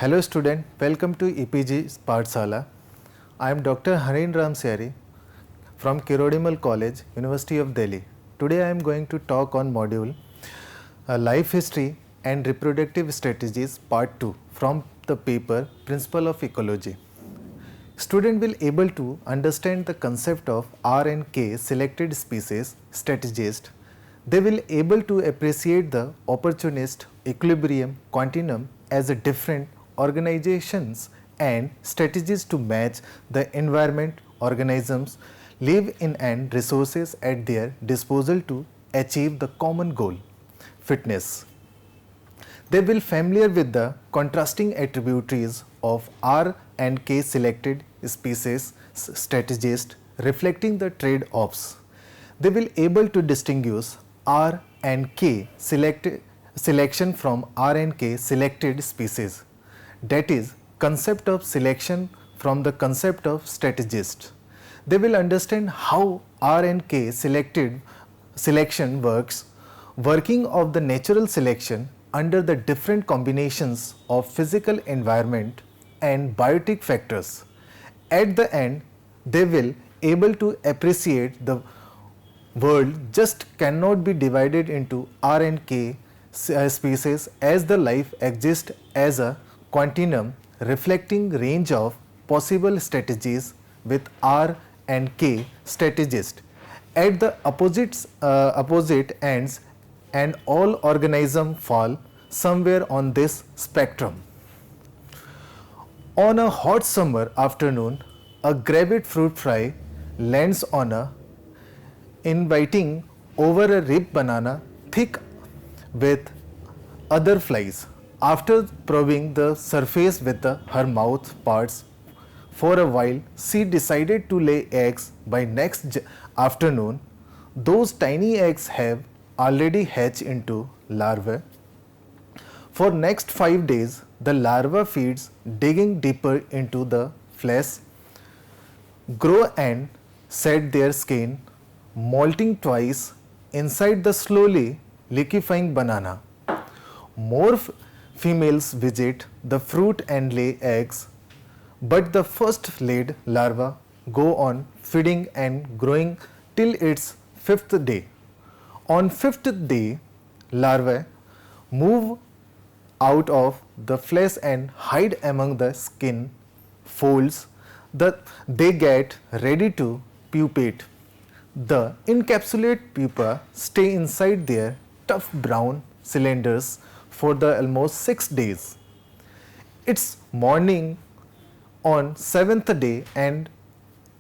Hello student, welcome to EPG Pathshala. I am Dr. Harin Ram Syari from Kirodimal College, University of Delhi. Today I am going to talk on module Life History and Reproductive Strategies Part 2 from the paper Principle of Ecology. Student will able to understand the concept of R and K selected species strategist. They will able to appreciate the opportunist, equilibrium, continuum as a different organizations and strategies to match the environment organisms live in and resources at their disposal to achieve the common goal, fitness. They will familiar with the contrasting attributes of R and K selected species strategist reflecting the trade-offs. They will able to distinguish R and K selection from R and K selected species. That is concept of selection from the concept of strategist. They will understand how R and K selection works, working of the natural selection under the different combinations of physical environment and biotic factors. At the end, they will able to appreciate the world just cannot be divided into R and K species as the life exists as a continuum reflecting range of possible strategies with R and K strategist at the opposite ends, and all organisms fall somewhere on this spectrum. On a hot summer afternoon, a gravid fruit fly lands on a inviting over a ripe banana thick with other flies. After probing the surface with her mouth parts for a while, she decided to lay eggs by next afternoon. Those tiny eggs have already hatched into larvae. For next 5 days, the larva feeds, digging deeper into the flesh, grow and shed their skin, molting twice inside the slowly liquefying banana. More females visit the fruit and lay eggs, but the first laid larva go on feeding and growing till its 5th day. On 5th day, larvae move out of the flesh and hide among the skin folds. They get ready to pupate. The encapsulated pupa stay inside their tough brown cylinders for the almost 6 days. It's morning on 7th day and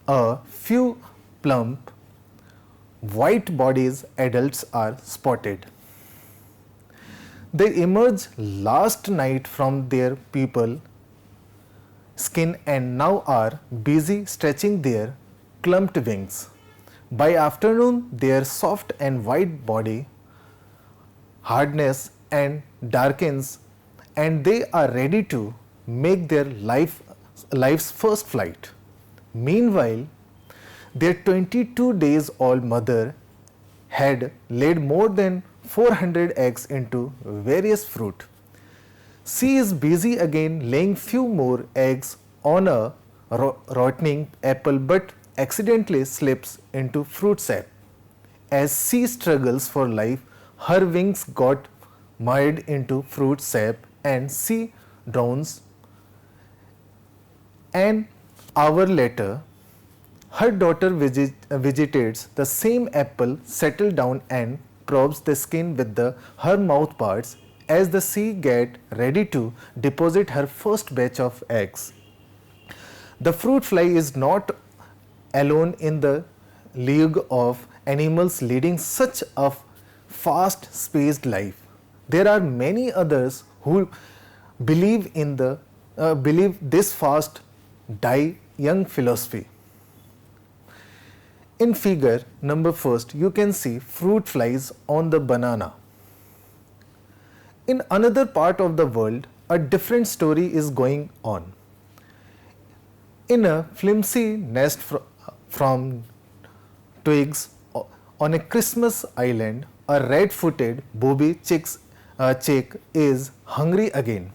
a few plump white bodies adults are spotted. They emerge last night from their pupal skin and now are busy stretching their clumped wings. By afternoon, their soft and white body hardness and darkens, and they are ready to make their life's first flight. Meanwhile, their 22 days old mother had laid more than 400 eggs into various fruit. She is busy again laying few more eggs on a rotting apple, but accidentally slips into fruit sap. As she struggles for life, her wings got mired into fruit sap and she drowns. An hour later, her daughter visitates the same apple, settles down and probes the skin with her mouth parts as the she get ready to deposit her first batch of eggs. The fruit fly is not alone in the league of animals leading such a fast spaced life. There are many others who believe this fast die young philosophy. In figure number first, you can see fruit flies on the banana. In another part of the world, a different story is going on. In a flimsy nest from twigs on a Christmas island, a red-footed booby chick is hungry again.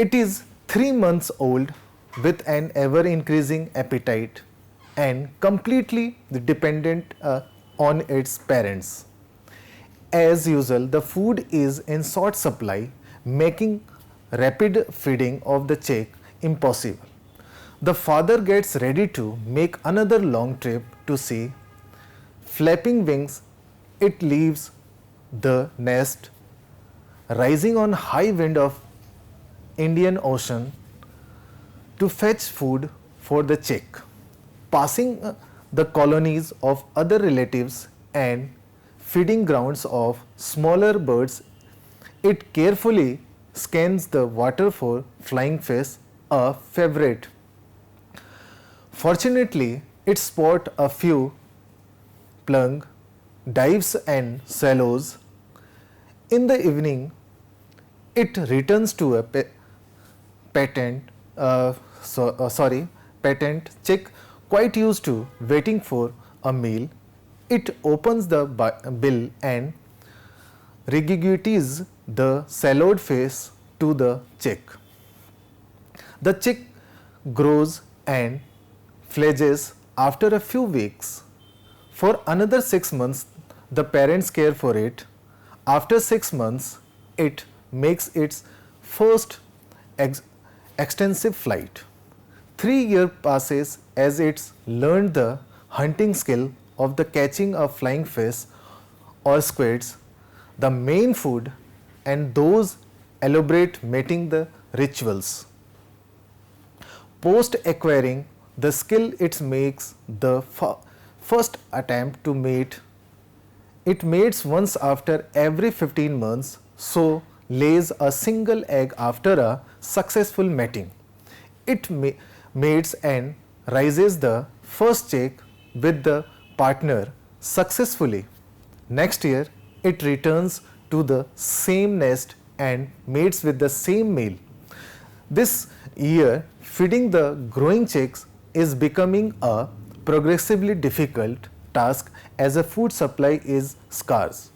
It is 3 months old with an ever increasing appetite and completely dependent on its parents. As usual, the food is in short supply, making rapid feeding of the chick impossible. The father gets ready to make another long trip to sea. Flapping wings, it leaves the nest, rising on high wind of Indian Ocean to fetch food for the chick, passing the colonies of other relatives and feeding grounds of smaller birds. It carefully scans the water for flying fish, a favorite. Fortunately, it spots a few plung, dives and shallows. In the evening, it returns to a patent chick quite used to waiting for a meal. It opens the bill and regurgitates the shallowed fish to the chick. The chick grows and fledges after a few weeks. For another 6 months, the parents care for it. After 6 months, it makes its first extensive flight. 3 years passes as it's learned the hunting skill of the catching of flying fish or squids, the main food, and those elaborate mating the rituals. Post acquiring the skill, it makes the first attempt to mate. It mates once after every 15 months, so lays a single egg after a successful mating. It mates and raises the first chick with the partner successfully. Next year, it returns to the same nest and mates with the same male. This year, feeding the growing chicks is becoming a progressively difficult task as a food supply is scarce.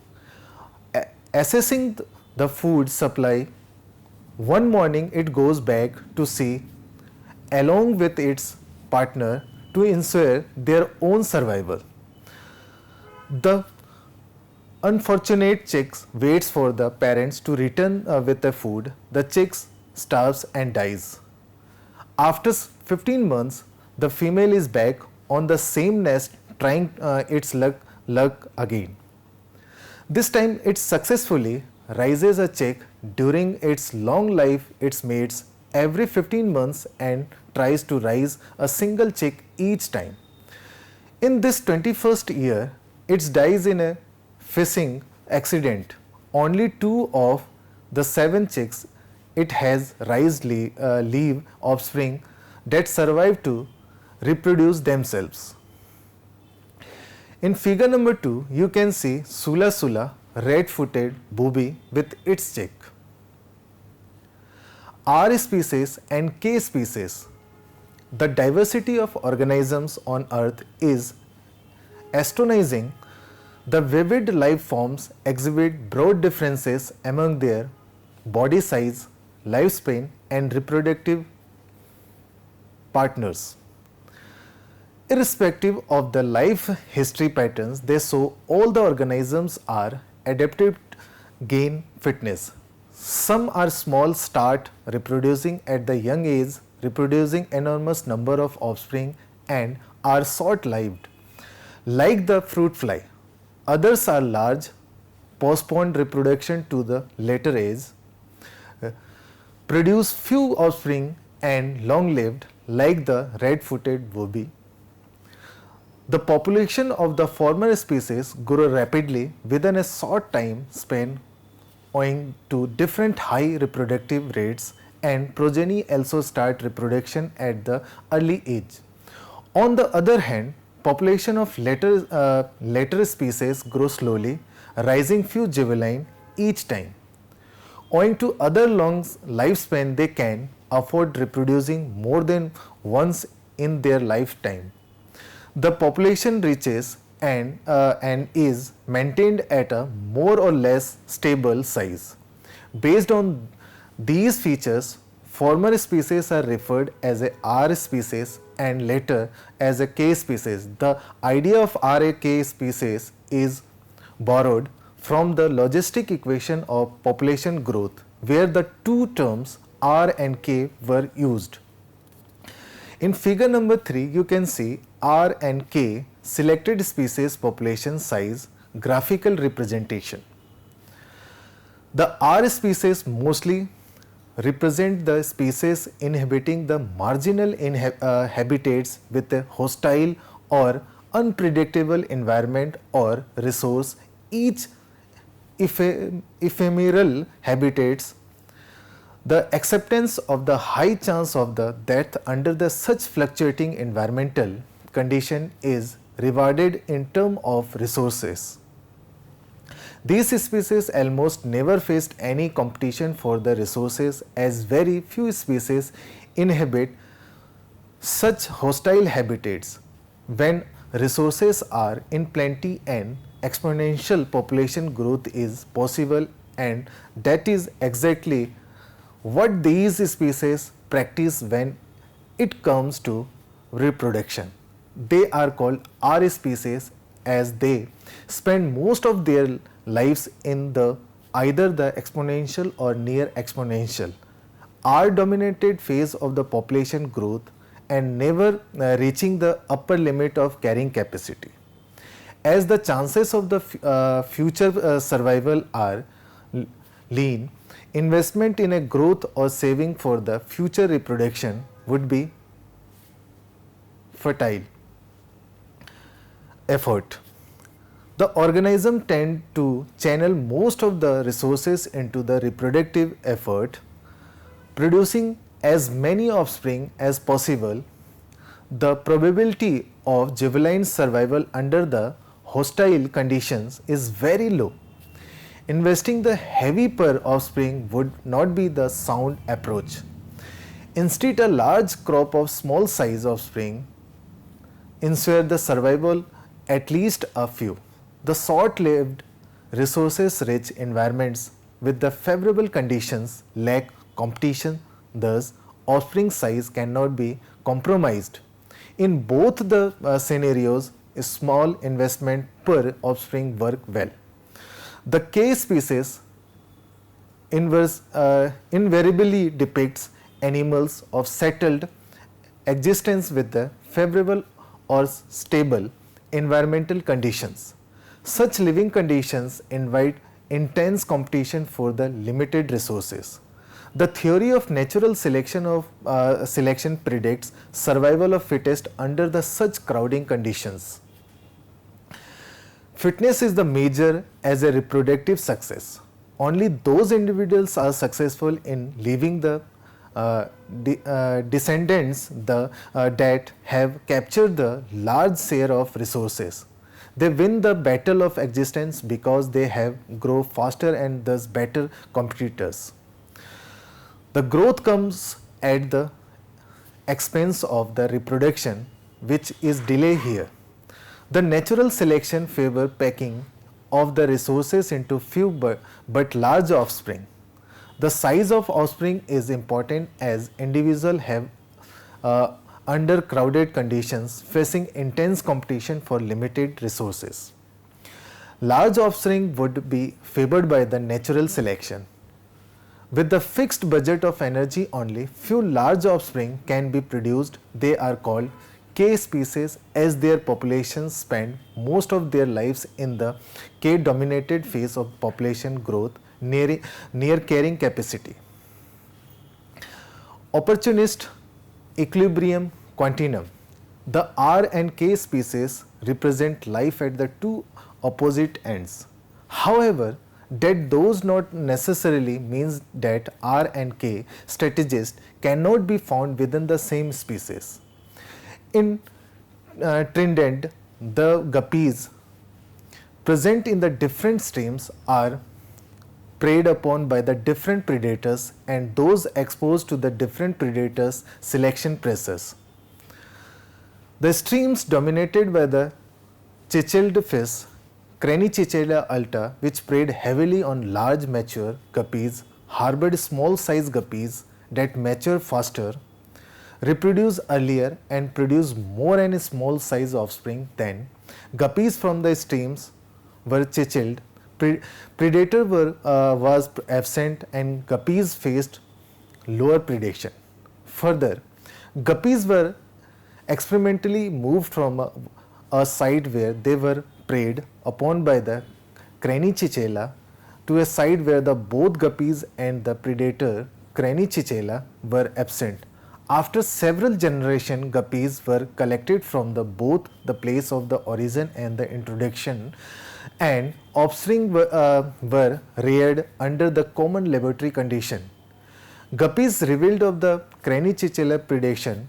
Assessing the food supply, one morning it goes back to sea along with its partner to ensure their own survival. The unfortunate chicks waits for the parents to return with the food. The chicks starves and dies. After 15 months, the female is back on the same nest trying its luck again. This time it successfully raises a chick. During its long life, it mates every 15 months and tries to raise a single chick each time. In this 21st year, it dies in a fishing accident. Only 2 of the 7 chicks it has raised leave offspring that survive to reproduce themselves. In figure number 2, you can see Sula Sula red-footed booby with its chick. R species and K species. The diversity of organisms on earth is astonishing. The vivid life forms exhibit broad differences among their body size, lifespan and reproductive partners. Irrespective of the life history patterns, they show all the organisms are adapted gain fitness. Some are small, start reproducing at the young age, reproducing enormous number of offspring and are short-lived, like the fruit fly. Others are large, postponed reproduction to the later age, produce few offspring and long-lived, like the red-footed booby. The population of the former species grow rapidly within a short time span owing to different high reproductive rates, and progeny also start reproduction at the early age. On the other hand, population of later species grow slowly, rising few juvenile each time. Owing to other long lifespan, they can afford reproducing more than once in their lifetime. The population reaches and is maintained at a more or less stable size. Based on these features, Former species are referred as a R species and later as a K species. The idea of RA-K species is borrowed from the logistic equation of population growth, where the two terms R and K were used. In figure number 3, you can see R and K selected species population size graphical representation. The R species mostly represent the species inhabiting the marginal habitats with a hostile or unpredictable environment or resource, each ephemeral habitats. The acceptance of the high chance of the death under the such fluctuating environmental condition is rewarded in terms of resources. These species almost never faced any competition for the resources, as very few species inhabit such hostile habitats. When resources are in plenty and exponential population growth is possible, and that is exactly what these species practice when it comes to reproduction. They are called R species as they spend most of their lives in either the exponential or near exponential R dominated phase of the population growth and never reaching the upper limit of carrying capacity. As the chances of the future survival are lean, investment in a growth or saving for the future reproduction would be fertile effort. The organism tend to channel most of the resources into the reproductive effort, producing as many offspring as possible. The probability of juvenile survival under the hostile conditions is very low. Investing the heavy per offspring would not be the sound approach. Instead, a large crop of small size offspring ensure the survival at least a few. The short-lived, resources-rich environments with the favorable conditions lack competition, thus offspring size cannot be compromised. In both the scenarios, a small investment per offspring work well. The K species invariably depicts animals of settled existence with the favorable or stable environmental conditions. Such living conditions invite intense competition for the limited resources. The theory of natural selection predicts survival of fittest under the such crowding conditions. Fitness is the measure as a reproductive success. Only those individuals are successful in leaving the descendants that have captured the large share of resources. They win the battle of existence because they have grow faster and thus better competitors. The growth comes at the expense of the reproduction, which is delay here. The natural selection favor packing of the resources into few but large offspring. The size of offspring is important as individuals have under crowded conditions facing intense competition for limited resources. Large offspring would be favored by the natural selection. With the fixed budget of energy only, few large offspring can be produced. They are called K species as their populations spend most of their lives in the K dominated phase of population growth near carrying capacity. Opportunist equilibrium continuum. The R and K species represent life at the two opposite ends. However, that does not necessarily means that R and K strategists cannot be found within the same species. In Trinidad, the guppies present in the different streams are preyed upon by the different predators, and those exposed to the different predators selection pressures. The streams dominated by the chicheled fish, Cranichichela alta, which preyed heavily on large mature guppies, harbored small size guppies that mature faster, reproduce earlier and produce more and small size offspring than guppies from the streams were chiseled. Predator was absent and guppies faced lower predation. Further, guppies were experimentally moved from a site where they were preyed upon by the Cranichichela to a site where the both guppies and the predator Cranichichela were absent. After several generations, guppies were collected from both the place of the origin and the introduction, and offspring were reared under the common laboratory condition. Guppies revealed of the Cranichichela predation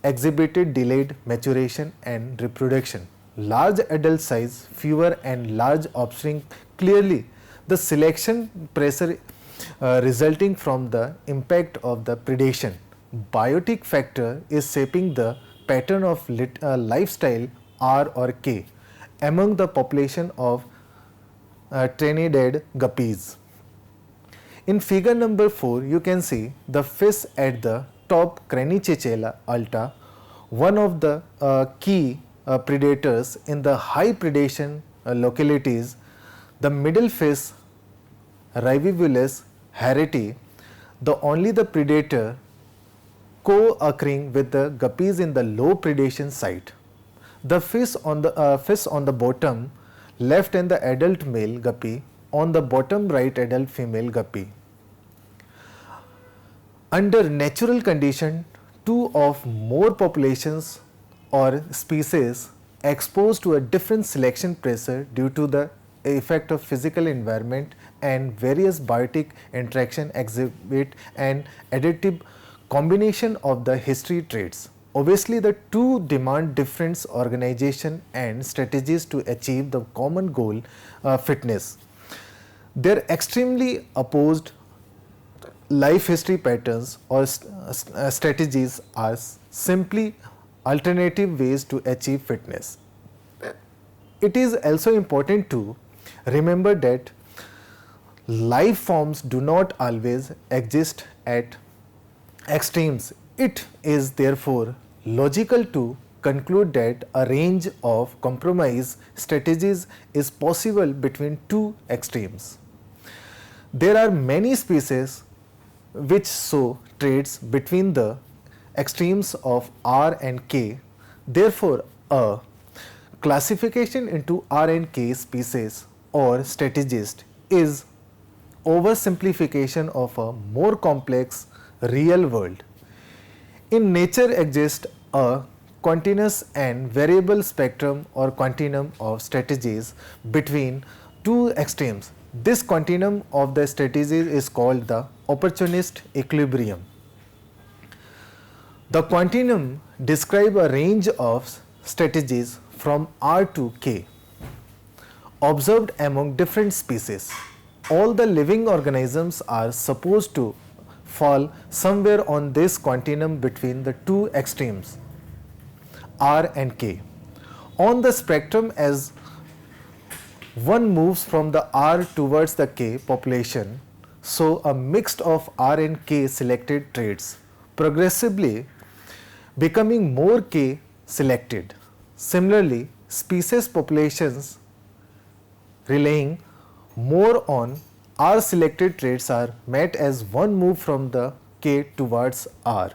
exhibited delayed maturation and reproduction. Large adult size, fewer and large offspring. Clearly, the selection pressure resulting from the impact of the predation. Biotic factor is shaping the pattern of lifestyle R or K among the population of Trinidad guppies. In figure number 4, you can see the fish at the top, Cranichichela alta, one of the key predators in the high predation localities. The middle fish, Rivivulus harreti, only the predator co-occurring with the guppies in the low predation site. The fish on the bottom left and the adult male guppy, on the bottom right adult female guppy. Under natural condition, two of more populations or species exposed to a different selection pressure due to the effect of physical environment and various biotic interaction exhibit an additive combination of the history traits. Obviously, the two demand different organization and strategies to achieve the common goal, fitness. Their extremely opposed life history patterns or strategies are simply alternative ways to achieve fitness. It is also important to remember that life forms do not always exist at extremes. It is therefore logical to conclude that a range of compromise strategies is possible between two extremes. There are many species which show traits between the extremes of R and K. Therefore, a classification into R and K species or strategist is oversimplification of a more complex real world. In nature exists a continuous and variable spectrum or continuum of strategies between two extremes. This continuum of the strategies is called the opportunist equilibrium. The continuum describes a range of strategies from R to K observed among different species. All the living organisms are supposed to fall somewhere on this continuum between the two extremes R and K. On the spectrum, as one moves from the R towards the K population, so a mix of R and K selected traits, progressively becoming more K selected. Similarly, species populations relying more on R selected traits are met as one move from the K towards R.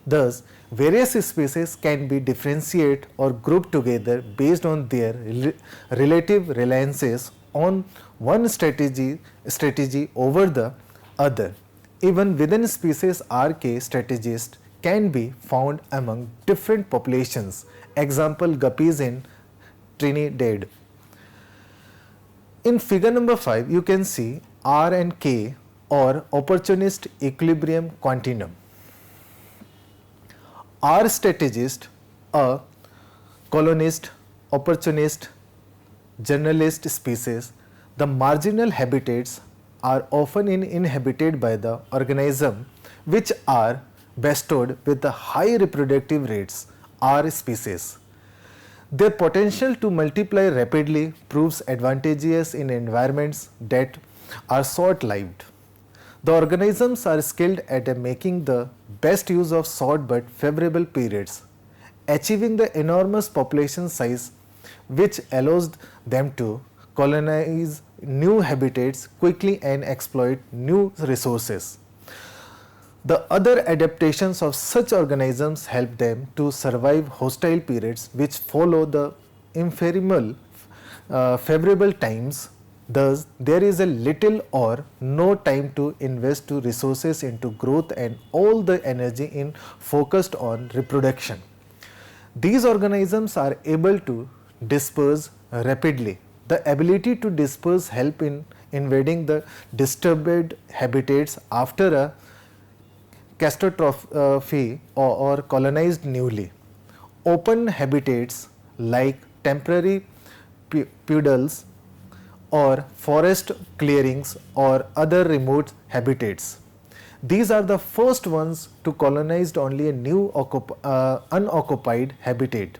Thus, various species can be differentiated or grouped together based on their relative reliances on one strategy over the other. Even within species, RK strategists can be found among different populations. Example, guppies in Trinidad. In figure number 5, you can see R and K or opportunist equilibrium continuum. R strategist, a colonist, opportunist, generalist species, the marginal habitats are often inhabited by the organism which are bestowed with the high reproductive rates, R species. Their potential to multiply rapidly proves advantageous in environments that are short-lived. The organisms are skilled at making the best use of short but favorable periods, achieving the enormous population size which allows them to colonize new habitats quickly and exploit new resources. The other adaptations of such organisms help them to survive hostile periods which follow the inferimal favorable times. Thus, there is a little or no time to invest to resources into growth and all the energy in focused on reproduction. These organisms are able to disperse rapidly. The ability to disperse help in invading the disturbed habitats after a catastrophe or colonized newly. Open habitats like temporary puddles or forest clearings or other remote habitats. These are the first ones to colonize only a new unoccupied habitat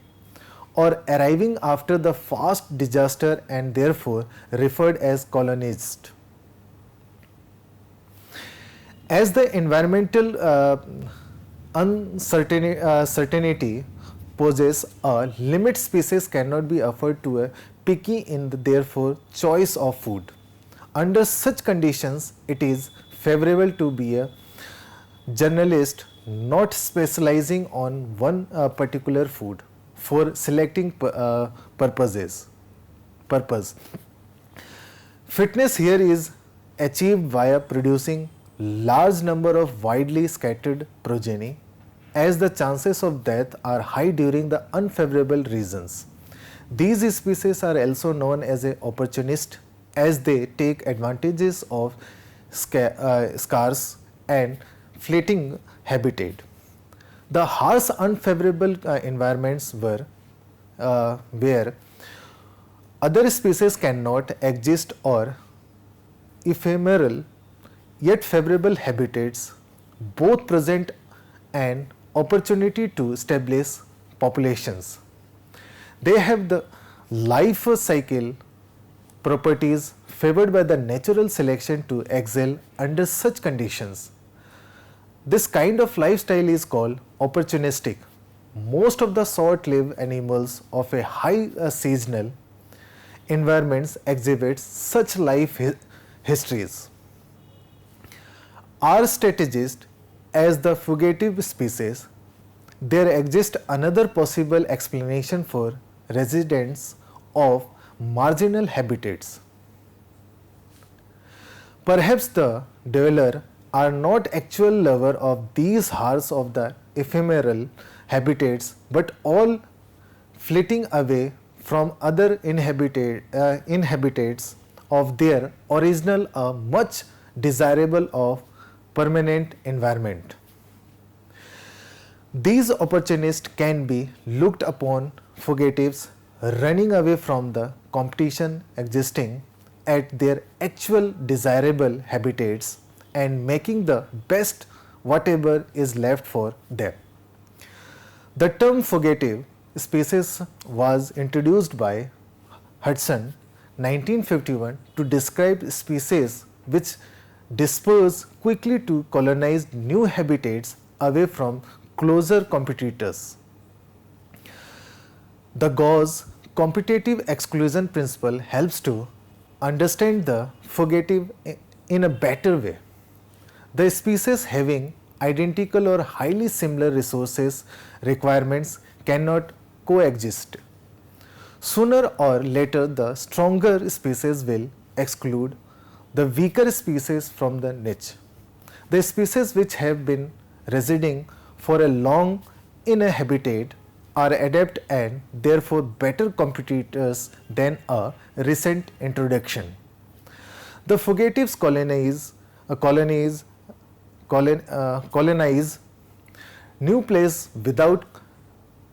or arriving after the vast disaster and therefore referred as colonized. As the environmental uncertainty poses a limit, species cannot be offered to a picky in the therefore choice of food. Under such conditions, it is favorable to be a journalist not specializing on one particular food for selecting purpose. Fitness here is achieved via producing large number of widely scattered progeny, as the chances of death are high during the unfavorable reasons. These species are also known as a opportunist, as they take advantages of scarce and fleeting habitat. The harsh unfavorable environments where other species cannot exist or ephemeral yet favorable habitats both present an opportunity to establish populations. They have the life cycle properties favored by the natural selection to excel under such conditions. This kind of lifestyle is called opportunistic. Most of the short-lived animals of a high seasonal environments exhibit such life histories. Are strategist as the fugitive species, there exists another possible explanation for residents of marginal habitats. Perhaps the dweller are not actual lover of these hearts of the ephemeral habitats, but all fleeting away from other inhabitants of their original much desirable of permanent environment. These opportunists can be looked upon fugitives running away from the competition existing at their actual desirable habitats and making the best whatever is left for them. The term fugitive species was introduced by Hudson 1951 to describe species which disperse quickly to colonize new habitats away from closer competitors. The Gauss competitive exclusion principle helps to understand the fugitive in a better way. The species having identical or highly similar resources requirements cannot coexist. Sooner or later, the stronger species will exclude the weaker species from the niche. The species which have been residing for a long in a habitat are adept and therefore better competitors than a recent introduction. The fugitives colonize new place without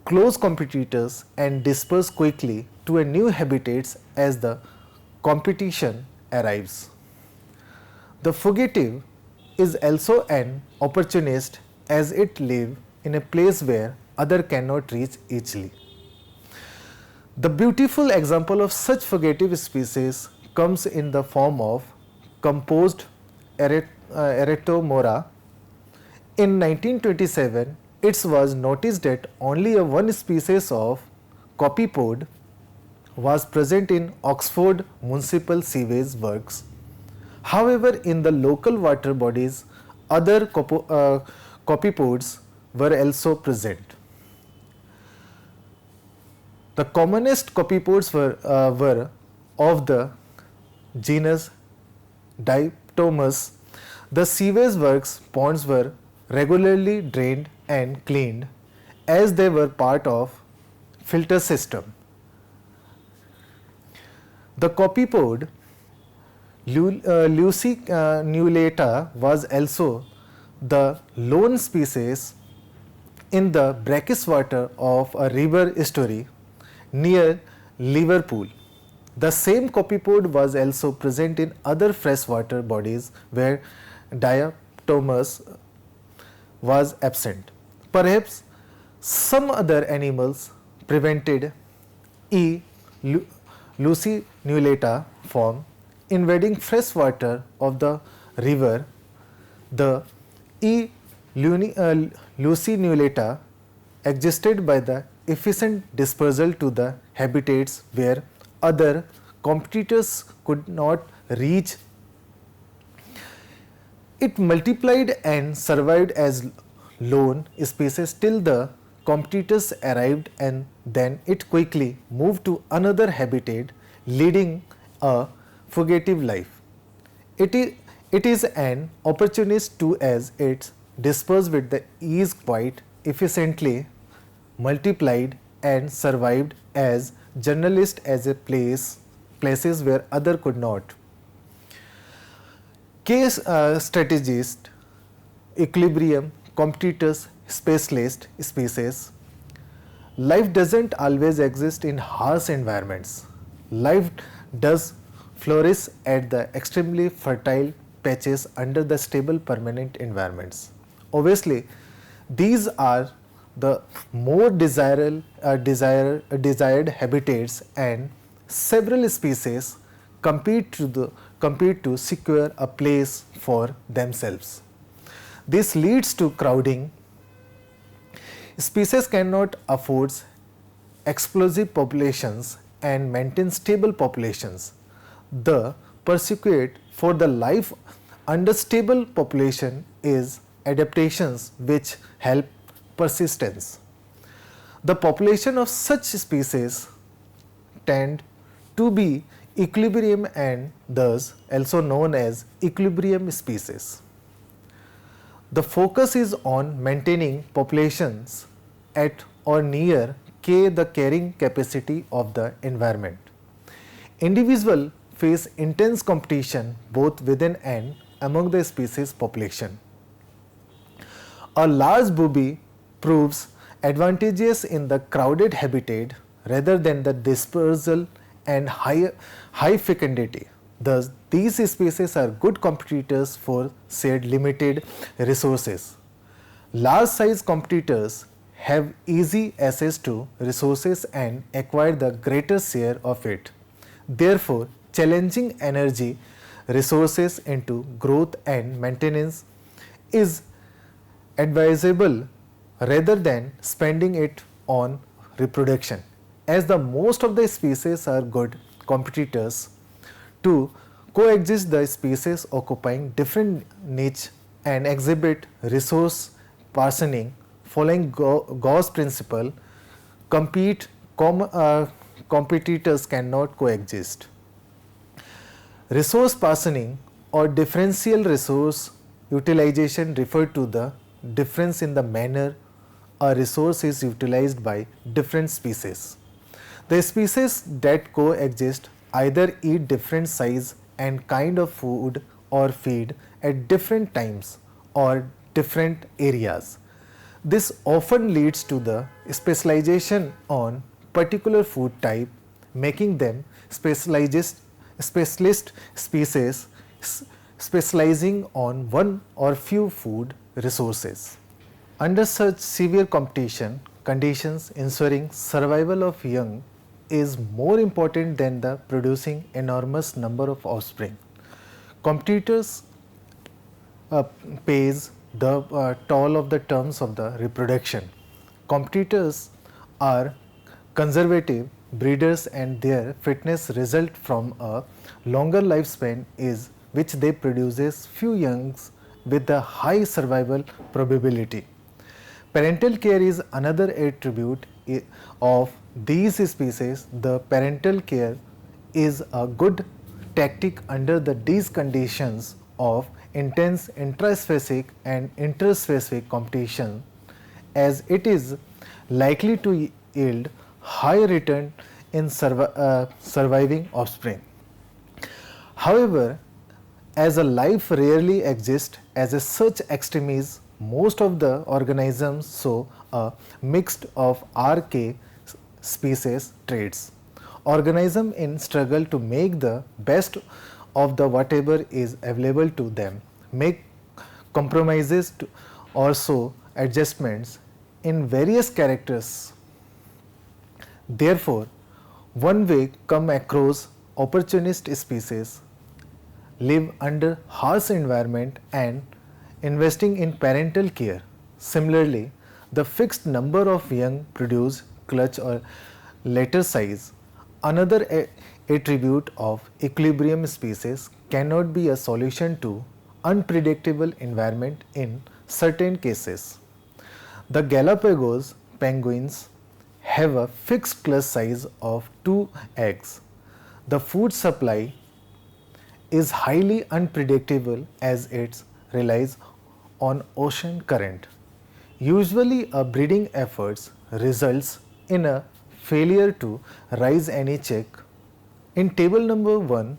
close competitors and disperse quickly to a new habitats as the competition arrives. The fugitive is also an opportunist as it lives in a place where other cannot reach easily. The beautiful example of such fugitive species comes in the form of composed Eretomora. In 1927, it was noticed that only one species of copypod was present in Oxford municipal sewage works. However, in the local water bodies, other copypods were also present. The commonest copypods were of the genus Diaptomus. The sewage works ponds were regularly drained and cleaned as they were part of filter system. The copypod Lucinulata was also the lone species in the brackish water of a river estuary near Liverpool. The same copypod was also present in other freshwater bodies where Diaptomus was absent. Perhaps some other animals prevented E. lucinulata from invading fresh water of the river. The E. lucinulata existed by the efficient dispersal to the habitats where other competitors could not reach. It multiplied and survived as lone species till the competitors arrived, and then it quickly moved to another habitat, leading a fugitive life. It is an opportunist too, as it dispersed with the ease, quite efficiently multiplied and survived as journalist as a places where other could not. Case strategist, equilibrium, competitors, specialist species. Life doesn't always exist in harsh environments. Life does flourish at the extremely fertile patches under the stable permanent environments. Obviously, these are the more desired habitats, and several species compete to secure a place for themselves. This leads to crowding. Species cannot afford explosive populations and maintain stable populations. The pursuit for the life under stable population is adaptations which help persistence. The population of such species tend to be equilibrium and thus also known as equilibrium species. The focus is on maintaining populations at or near K, the carrying capacity of the environment. Individuals face intense competition both within and among the species population. A large booby proves advantageous in the crowded habitat rather than the dispersal and high fecundity. Thus, these species are good competitors for shared limited resources. Large size competitors have easy access to resources and acquire the greater share of it. Therefore, challenging energy resources into growth and maintenance is advisable rather than spending it on reproduction, as the most of the species are good competitors to coexist. The species occupying different niche and exhibit resource partitioning following Gauss principle competitors cannot coexist. Resource partitioning or differential resource utilization refer to the difference in the manner a resource is utilized by different species. The species that coexist either eat different size and kind of food or feed at different times or different areas. This often leads to the specialization on particular food type, making them specialist species specializing on one or few food resources. Under such severe competition conditions, ensuring survival of young is more important than the producing enormous number of offspring. Competitors uh, pays the toll of the terms of the reproduction. Competitors are conservative breeders and their fitness result from a longer lifespan is which they produces few youngs with a high survival probability. Parental care is another attribute of these species. The parental care is a good tactic under these conditions of intense intraspecific and interspecific competition, as it is likely to yield high return in surviving offspring. However, as a life rarely exists as a such extremes, most of the organisms show a mix of RK species traits. Organisms in struggle to make the best of the whatever is available to them, make compromises to also adjustments in various characters. Therefore, one way come across opportunist species live under harsh environment and investing in parental care. Similarly, the fixed number of young produce clutch or later size. Another attribute of equilibrium species cannot be a solution to unpredictable environment in certain cases. The Galapagos penguins have a fixed clutch size of 2 eggs. The food supply is highly unpredictable as it relies on ocean current. Usually a breeding efforts results in a failure to raise any chick. In table number 1,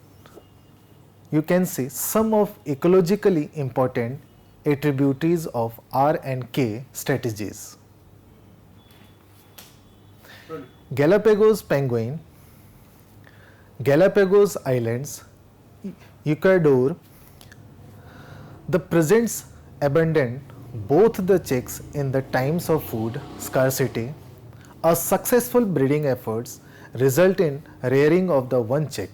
you can see some of ecologically important attributes of R and K strategies. Galapagos penguin, Galapagos Islands, Ecuador, the presents abundant both the chicks in the times of food scarcity. A successful breeding efforts result in rearing of the one chick.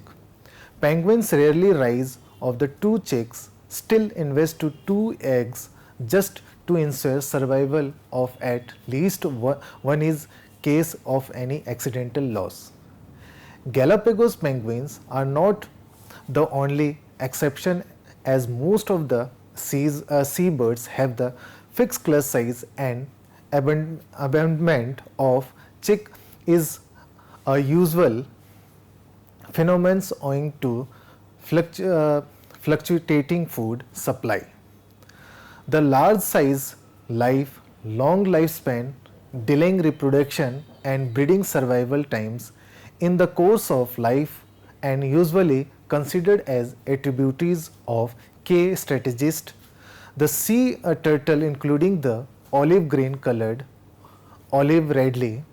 Penguins rarely rise of the 2 chicks, still invest to 2 eggs just to ensure survival of at least one is case of any accidental loss. Galapagos penguins are not the only exception, as most of the seabirds have the fixed clutch size and abandonment of chick is a usual phenomenon owing to fluctuating food supply. The large size, life, long lifespan, delaying reproduction and breeding survival times in the course of life and usually considered as attributes of K strategist. The sea turtle, including the olive green colored olive ridley,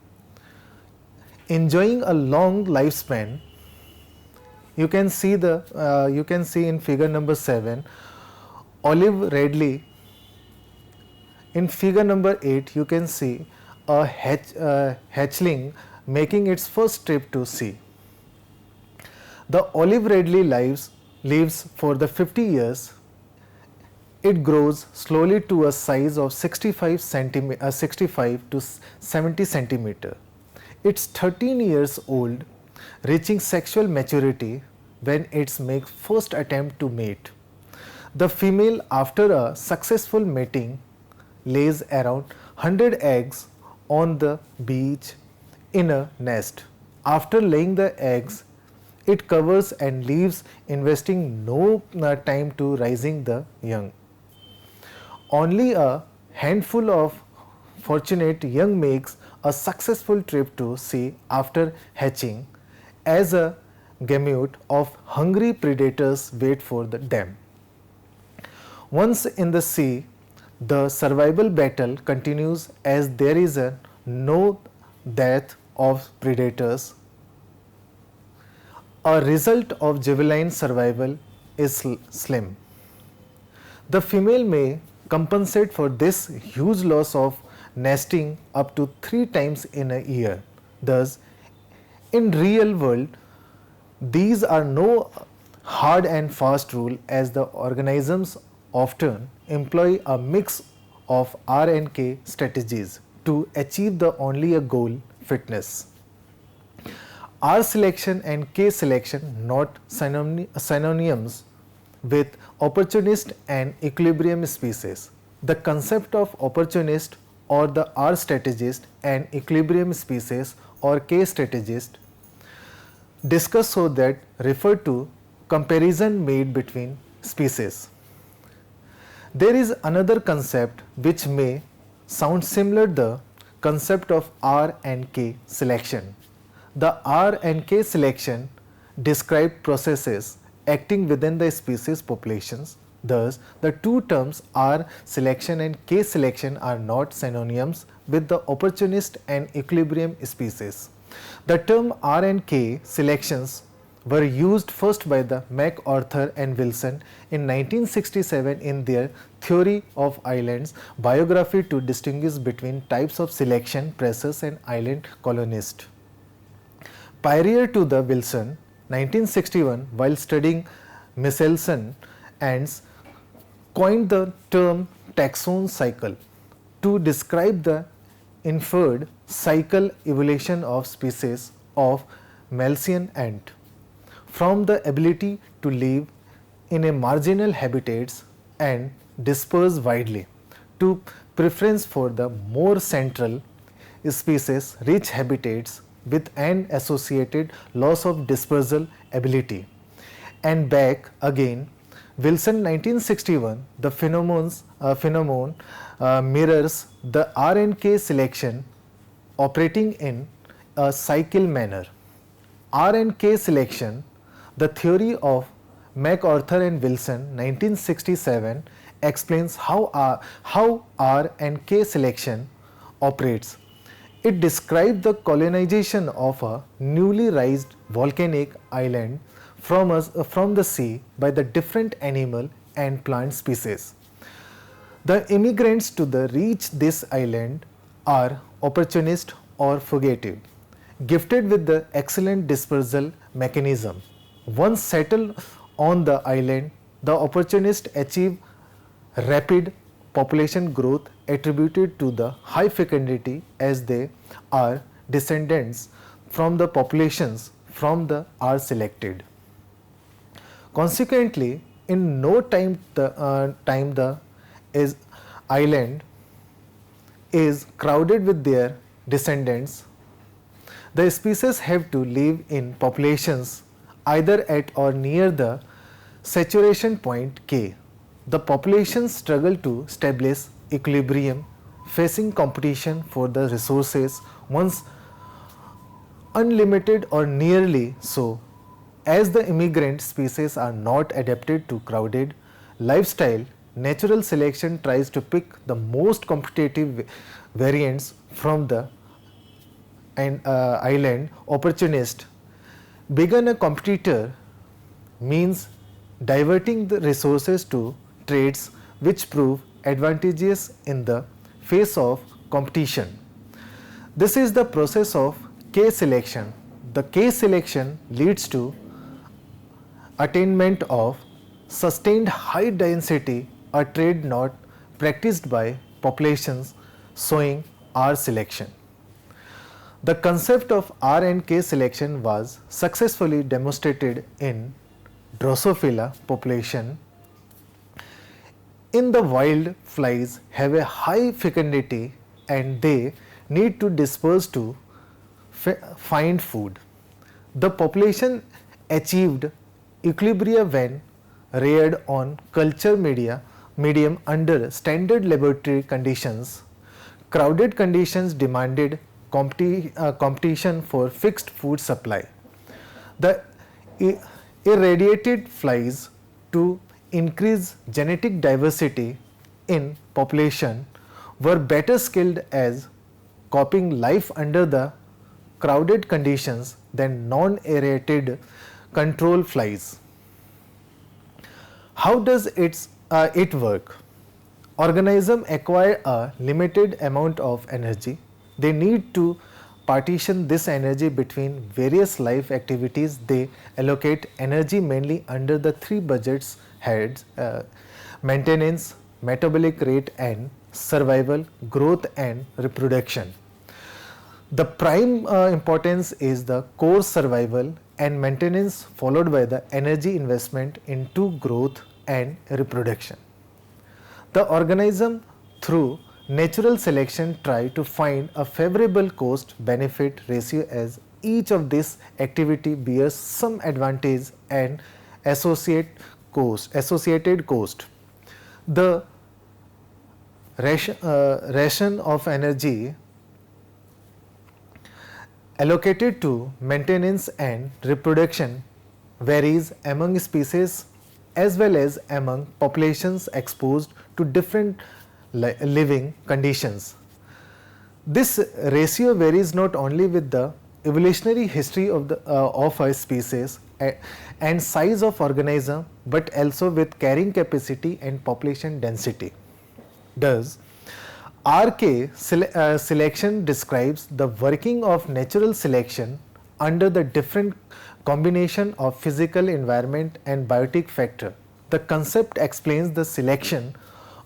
enjoying a long lifespan. You can see in figure number 7 olive ridley. In figure number 8 you can see a hatchling making its first trip to sea. The olive ridley lives for the 50 years. It grows slowly to a size of 65 to 70 centimeter. It's 13 years old, reaching sexual maturity when it makes first attempt to mate. The female, after a successful mating, lays around 100 eggs on the beach in a nest. After laying the eggs, it covers and leaves, investing no time to raising the young. Only a handful of fortunate young makes a successful trip to sea after hatching, as a gamete of hungry predators wait for them. Once in the sea, the survival battle continues as there is no death of predators. A result of juvenile survival is slim. The female may compensate for this huge loss of nesting up to 3 times in a year. Thus, in real world, these are no hard and fast rule, as the organisms often employ a mix of R and K strategies to achieve the only a goal, fitness. R selection and K selection not synonyms with opportunist and equilibrium species. The concept of opportunist or the R strategist and equilibrium species or K strategist discussed so that refer to comparison made between species. There is another concept which may sound similar, the concept of R and K selection. The R and K selection describe processes acting within the species populations. Thus, the two terms R selection and K selection are not synonyms with the opportunist and equilibrium species. The term R and K selections were used first by the MacArthur and Wilson in 1967 in their Theory of Islands biography to distinguish between types of selection, pressures and island colonists. Prior to the Wilson, 1961, while studying Michelson and coined the term taxon cycle to describe the inferred cycle evolution of species of Malesian ant from the ability to live in a marginal habitats and disperse widely to preference for the more central species rich habitats with an associated loss of dispersal ability. And back again, Wilson 1961, the phenomenon mirrors the R and K selection operating in a cycle manner. R and K selection, the theory of MacArthur and Wilson 1967 explains how R and K selection operates. It describes the colonization of a newly raised volcanic island from the sea by the different animal and plant species. The immigrants to reach this island are opportunist or fugitive, gifted with the excellent dispersal mechanism. Once settled on the island, the opportunists achieve rapid population growth attributed to the high fecundity as they are descendants from the populations from the R selected. Consequently, in no time the island is crowded with their descendants. The species have to live in populations either at or near the saturation point K. The populations struggle to establish equilibrium, facing competition for the resources once unlimited or nearly so. As the immigrant species are not adapted to crowded lifestyle, natural selection tries to pick the most competitive variants from the island. Opportunist being a competitor means diverting the resources to trades which prove advantageous in the face of competition. This is the process of K selection. The K selection leads to attainment of sustained high density, a trade not practiced by populations showing R selection. The concept of R and K selection was successfully demonstrated in Drosophila population. In the wild, flies have a high fecundity and they need to disperse to find food. The population achieved equilibrium when reared on culture medium under standard laboratory conditions. Crowded conditions demanded competition for fixed food supply. The irradiated flies to increase genetic diversity in population were better skilled as coping life under the crowded conditions than non-aerated control flies. How does it work? Organisms acquire a limited amount of energy. They need to partition this energy between various life activities. They allocate energy mainly under the three budget heads: maintenance, metabolic rate and survival, growth and reproduction. The prime importance is the core survival and maintenance, followed by the energy investment into growth and reproduction. The organism through natural selection try to find a favorable cost benefit ratio as each of this activity bears some advantage and associated cost. The ration of energy allocated to maintenance and reproduction varies among species as well as among populations exposed to different living conditions. This ratio varies not only with the evolutionary history of a species and size of organism, but also with carrying capacity and population density. Thus, RK selection describes the working of natural selection under the different combination of physical environment and biotic factor. The concept explains the selection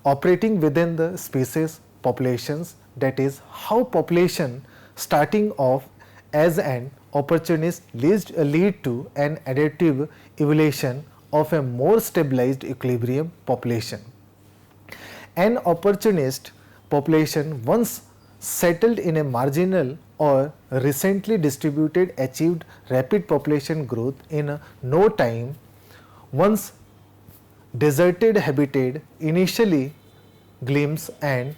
operating within the species populations, that is, how population starting off as an opportunist lead to an adaptive evolution of a more stabilized equilibrium population. An opportunist population once settled in a marginal or recently distributed achieved rapid population growth in no time. Once deserted habitat initially glimpses and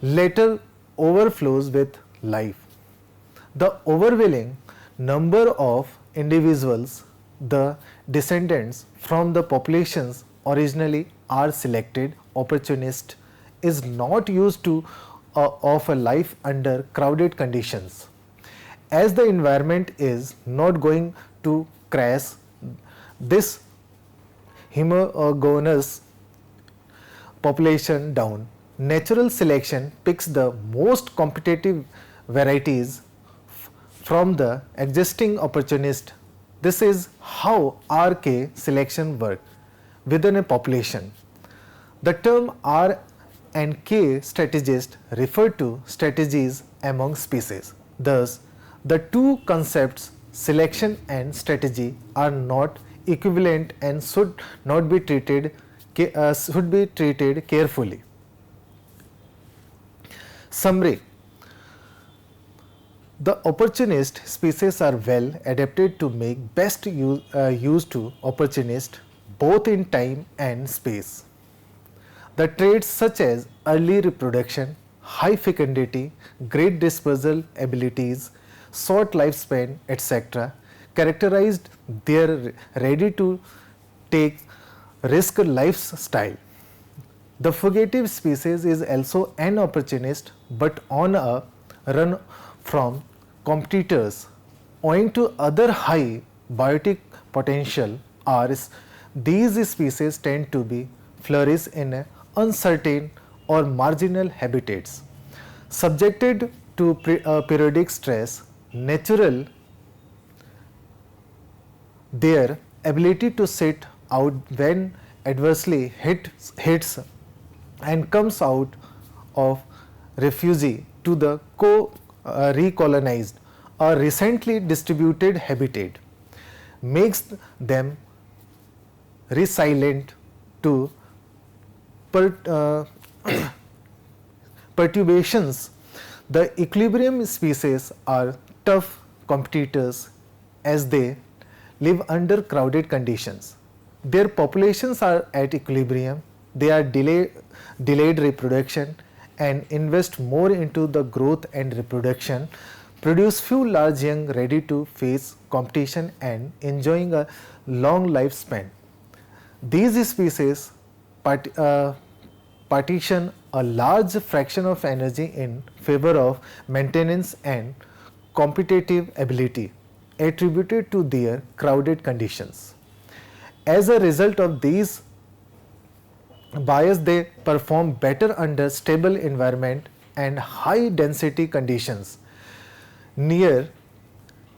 later overflows with life. The overwhelming number of individuals, the descendants from the populations originally are selected opportunist, is not used to of a life under crowded conditions. As the environment is not going to crash this homogeneous population down, natural selection picks the most competitive varieties from the existing opportunist. This is how RK selection works within a population. The term R and K strategist refer to strategies among species. Thus, the two concepts selection and strategy are not equivalent and should be treated carefully. Summary: the opportunist species are well adapted to make best use to opportunist both in time and space. The traits such as early reproduction, high fecundity, great dispersal abilities, short lifespan, etc., characterized their ready to take risk lifestyle. The fugitive species is also an opportunist, but on a run from competitors. Owing to other high biotic potential, these species tend to be flourish in uncertain or marginal habitats. Subjected to periodic stress, their ability to sit out when adversely hits and comes out of refugee to the recolonized or recently distributed habitat makes them resilient to perturbations. The equilibrium species are tough competitors as they live under crowded conditions. Their populations are at equilibrium, they are delayed reproduction and invest more into the growth and reproduction, produce few large young ready to face competition and enjoying a long lifespan. These species partition a large fraction of energy in favor of maintenance and competitive ability attributed to their crowded conditions. As a result of these bias, they perform better under stable environment and high density conditions. Near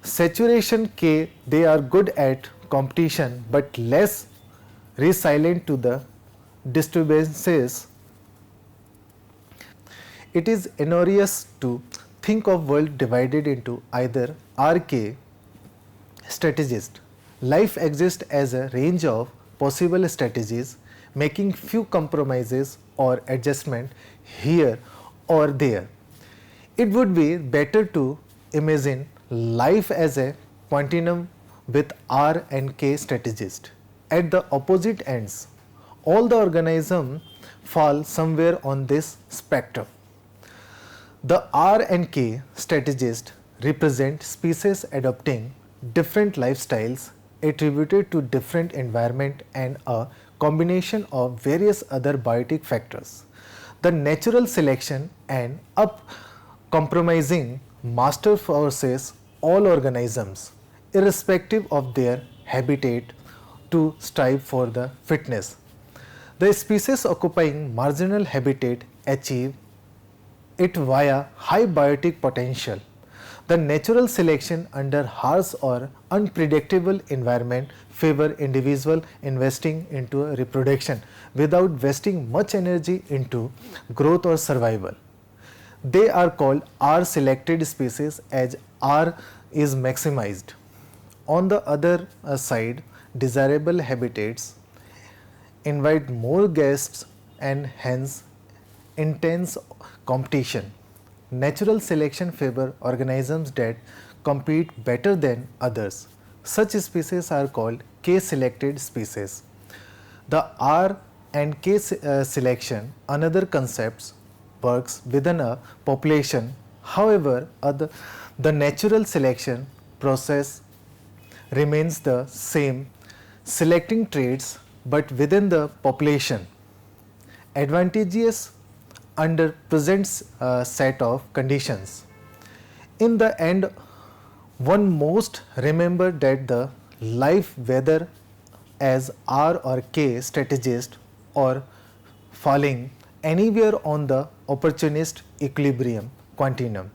saturation K, they are good at competition but less resilient to the disturbances. It is erroneous to think of world divided into either RK strategist. Life exists as a range of possible strategies, making few compromises or adjustment here or there. It would be better to imagine life as a continuum with R and K strategists. At the opposite ends, all the organisms fall somewhere on this spectrum. The R and K strategists represent species adopting different lifestyles attributed to different environment and a combination of various other biotic factors. The natural selection and compromising master forces all organisms, irrespective of their habitat, to strive for the fitness. The species occupying marginal habitat achieve it via high biotic potential. The natural selection under harsh or unpredictable environment favor individual investing into reproduction without wasting much energy into growth or survival. They are called R selected species as R is maximized. On the other side, desirable habitats invite more guests and hence intense competition. Natural selection favor organisms that compete better than others. Such species are called K-selected species. The R and K selection, another concept, works within a population. However, the natural selection process remains the same, selecting traits but within the population, advantageous under present set of conditions. In the end, one must remember that the life, whether as R or K strategist or falling anywhere on the opportunist equilibrium continuum,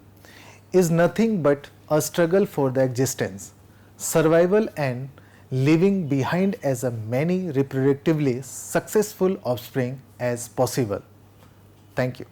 is nothing but a struggle for the existence, survival and leaving behind as many reproductively successful offspring as possible. Thank you.